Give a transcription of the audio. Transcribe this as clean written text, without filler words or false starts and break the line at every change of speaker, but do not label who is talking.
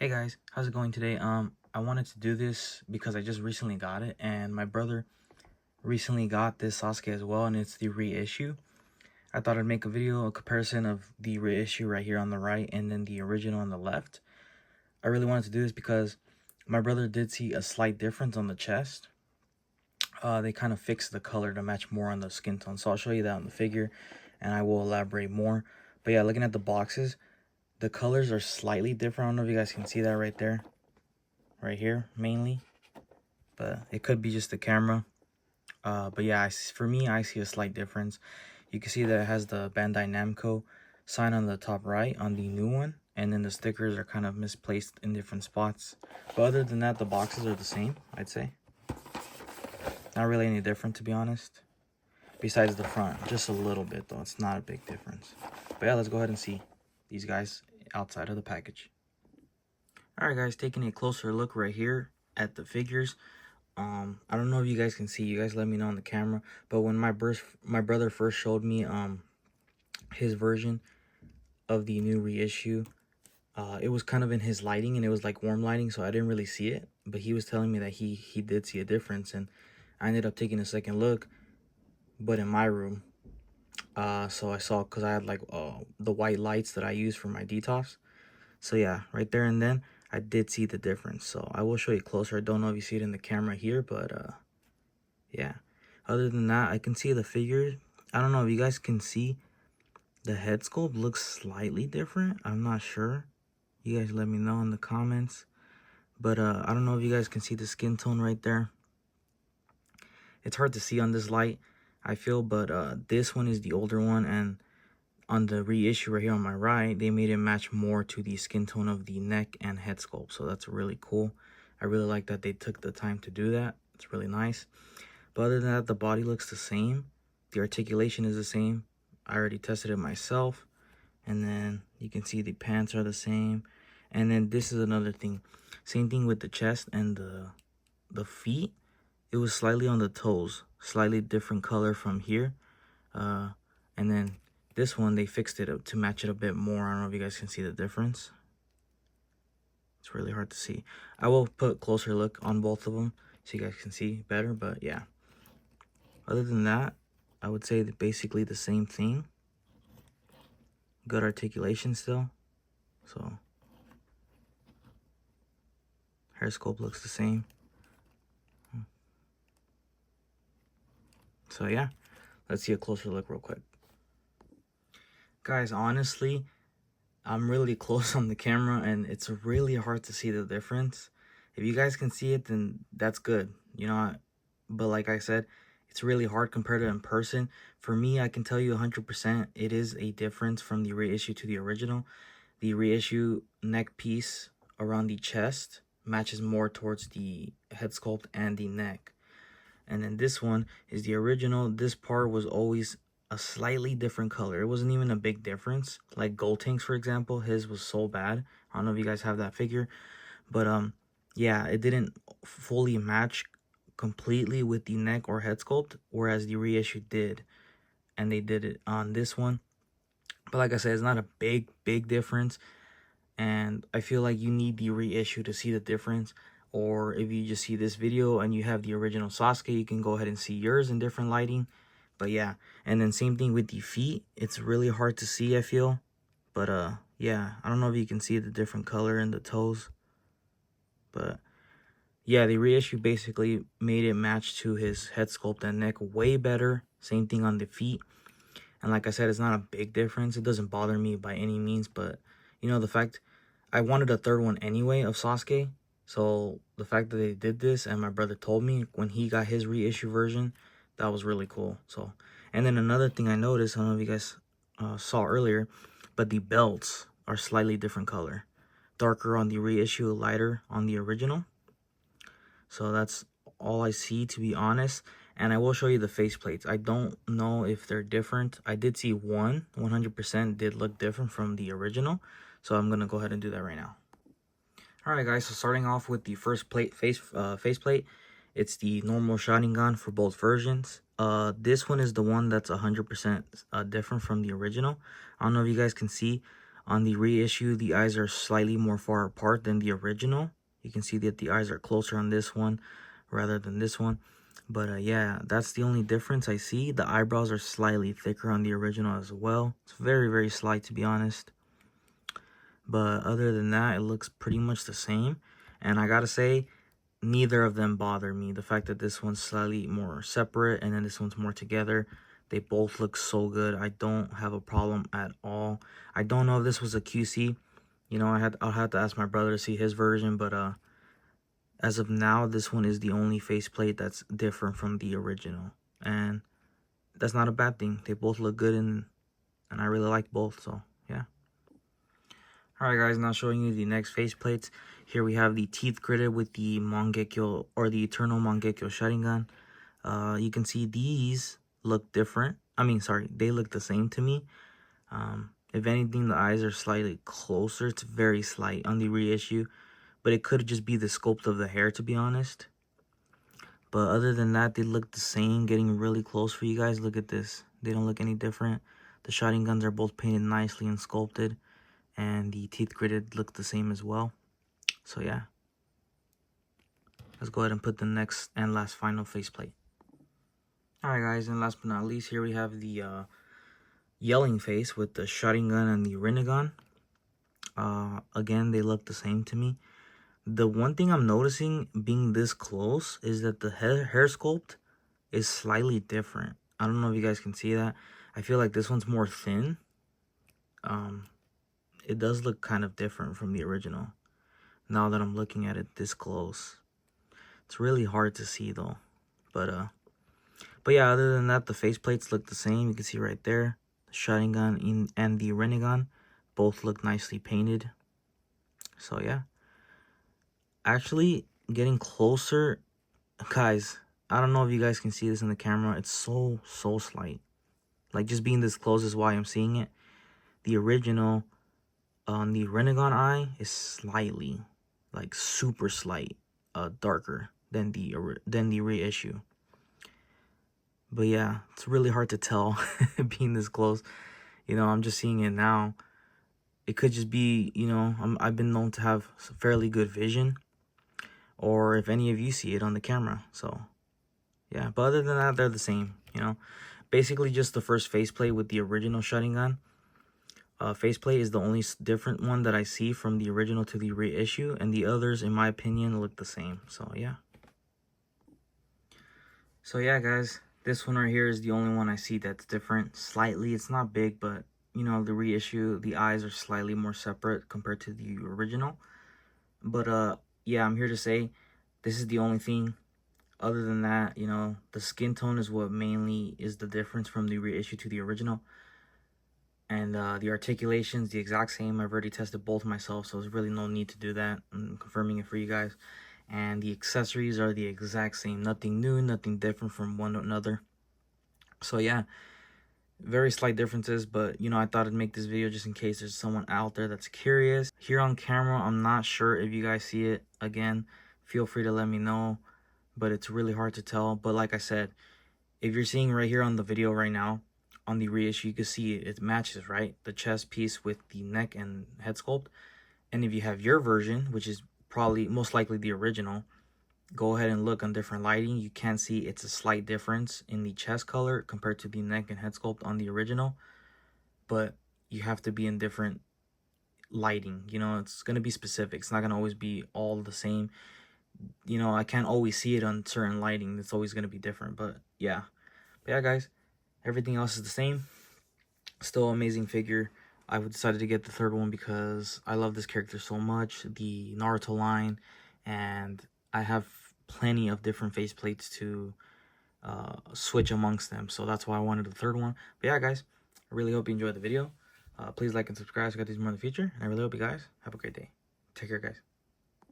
Hey guys, how's it going today? I wanted to do this because I just recently got it, and my brother recently got this Sasuke as well, and it's the reissue. I thought I'd make a video, a comparison of the reissue right here on the right, and then the original on the left. I really wanted to do this because my brother did see a slight difference on the chest. They kind of fixed the color to match more on the skin tone, so I'll show you that on the figure, and I will elaborate more. But yeah, looking at the boxes, the colors are slightly different. I don't know if you guys can see that right there. Right here mainly, but it could be just the camera. But yeah, for me, I see a slight difference. You can see that it has the Bandai Namco sign on the top right on the new one, and then the stickers are kind of misplaced in different spots. But other than that, the boxes are the same, I'd say. Not really any different, to be honest, besides the front. Just a little bit though, it's not a big difference. But yeah, let's go ahead and see these guys outside of the package. Alright guys, taking a closer look right here at the figures. I don't know if you guys can see, you guys let me know on the camera, but when my brother first showed me his version of the new reissue, it was kind of in his lighting, and it was like warm lighting, so I didn't really see it, but he was telling me that he did see a difference, and I ended up taking a second look, but in my room. So I saw, because I had like the white lights that I use for my detox. So yeah, right there and then I did see the difference. So I will show you closer. I don't know if you see it in the camera here, but yeah. Other than that, I can see the figure. I don't know if you guys can see the head sculpt looks slightly different. I'm not sure. You guys let me know in the comments. But I don't know if you guys can see the skin tone right there. It's hard to see on this light, I feel, but this one is the older one, and on the reissue right here on my right, they made it match more to the skin tone of the neck and head sculpt. So that's really cool. I really like that they took the time to do that. It's really nice. But other than that, the body looks the same. The articulation is the same. I already tested it myself. And then you can see the pants are the same. And then this is another thing. Same thing with the chest and the feet. It was slightly on the toes. Slightly different color from here. And then this one, they fixed it up to match it a bit more. I don't know if you guys can see the difference. It's really hard to see. I will put a closer look on both of them so you guys can see better, but yeah. Other than that, I would say that basically the same thing. Good articulation still. So, hair sculpt looks the same. So yeah, let's see a closer look real quick. Guys, honestly, I'm really close on the camera, and it's really hard to see the difference. If you guys can see it, then that's good, you know. But like I said, it's really hard compared to in person. For me, I can tell you 100% it is a difference from the reissue to the original. The reissue neck piece around the chest matches more towards the head sculpt and the neck. And then this one is the original. This part was always a slightly different color. It wasn't even a big difference. Like Gold Tank's, for example, his was so bad. I don't know if you guys have that figure, but yeah, it didn't fully match completely with the neck or head sculpt, whereas the reissue did, and they did it on this one. But like I said, it's not a big difference, and I feel like you need the reissue to see the difference. Or if you just see this video and you have the original Sasuke, you can go ahead and see yours in different lighting. But yeah, and then same thing with the feet. It's really hard to see, I feel. But yeah, I don't know if you can see the different color in the toes. But yeah, the reissue basically made it match to his head sculpt and neck way better. Same thing on the feet. And like I said, it's not a big difference. It doesn't bother me by any means. But, you know, the fact, I wanted a third one anyway of Sasuke. So the fact that they did this, and my brother told me when he got his reissue version, that was really cool. So, and then another thing I noticed, I don't know if you guys saw earlier, but the belts are slightly different color. Darker on the reissue, lighter on the original. So that's all I see, to be honest. And I will show you the face plates. I don't know if they're different. I did see one 100% did look different from the original. So I'm going to go ahead and do that right now. Alright guys, so starting off with the first plate, face plate. It's the normal Sharingan for both versions. This one is the one that's 100% different from the original. I don't know if you guys can see. On the reissue, the eyes are slightly more far apart than the original. You can see that the eyes are closer on this one rather than this one. But yeah, that's the only difference I see. The eyebrows are slightly thicker on the original as well. It's very, very slight, to be honest. But other than that, it looks pretty much the same. And I gotta say, neither of them bother me. The fact that this one's slightly more separate and then this one's more together, they both look so good. I don't have a problem at all. I don't know if this was a QC. You know, I'll have to ask my brother to see his version, but as of now, this one is the only faceplate that's different from the original. And that's not a bad thing. They both look good, and I really like both, so yeah. Alright guys, now showing you the next faceplates. Here we have the teeth gritted with the Mangekyo, or the Eternal Mangekyo Sharingan. You can see these look different. I mean, sorry, they look the same to me. If anything, the eyes are slightly closer. It's very slight on the reissue. But it could just be the sculpt of the hair, to be honest. But other than that, they look the same, getting really close for you guys. Look at this. They don't look any different. The Sharingans are both painted nicely and sculpted. And the teeth gritted look the same as well. So yeah. Let's go ahead and put the next and last final faceplate. Alright guys, and last but not least, here we have the yelling face with the Sharingan and the Rinnegan. Again, they look the same to me. The one thing I'm noticing being this close is that the hair sculpt is slightly different. I don't know if you guys can see that. I feel like this one's more thin. It does look kind of different from the original now that I'm looking at it this close. It's really hard to see though. But yeah, other than that, the faceplates look the same. You can see right there, the Sharingan and the Rinnegan both look nicely painted. So yeah. Actually, getting closer, guys, I don't know if you guys can see this in the camera. It's so slight. Like, just being this close is why I'm seeing it. The original on the Rinnegan eye is slightly, like super slight, darker than the reissue. But yeah, it's really hard to tell being this close. You know, I'm just seeing it now. It could just be, you know, I've been known to have fairly good vision. Or if any of you see it on the camera. So yeah, but other than that, they're the same, you know. Basically just the first faceplate with the original Sharingan. Faceplate is the only different one that I see from the original to the reissue. And the others, in my opinion, look the same. So yeah. So yeah, guys. This one right here is the only one I see that's different. Slightly. It's not big, but, you know, the reissue, the eyes are slightly more separate compared to the original. But yeah, I'm here to say this is the only thing. Other than that, you know, the skin tone is what mainly is the difference from the reissue to the original. And the articulation's the exact same. I've already tested both myself, so there's really no need to do that. I'm confirming it for you guys. And the accessories are the exact same. Nothing new, nothing different from one another. So yeah, very slight differences, but you know, I thought I'd make this video just in case there's someone out there that's curious. Here on camera, I'm not sure if you guys see it. Again, feel free to let me know, but it's really hard to tell. But like I said, if you're seeing right here on the video right now, on the reissue, you can see it matches, right? The chest piece with the neck and head sculpt. And if you have your version, which is probably most likely the original, go ahead and look on different lighting. You can see it's a slight difference in the chest color compared to the neck and head sculpt on the original. But you have to be in different lighting. You know, it's going to be specific. It's not going to always be all the same. You know, I can't always see it on certain lighting. It's always going to be different. But yeah. But yeah, guys. Everything else is the same. Still amazing figure. I decided to get the third one because I love this character so much. The Naruto line. And I have plenty of different faceplates to switch amongst them. So that's why I wanted the third one. But yeah, guys. I really hope you enjoyed the video. Please like and subscribe so I got these more in the future. And I really hope you guys have a great day. Take care, guys.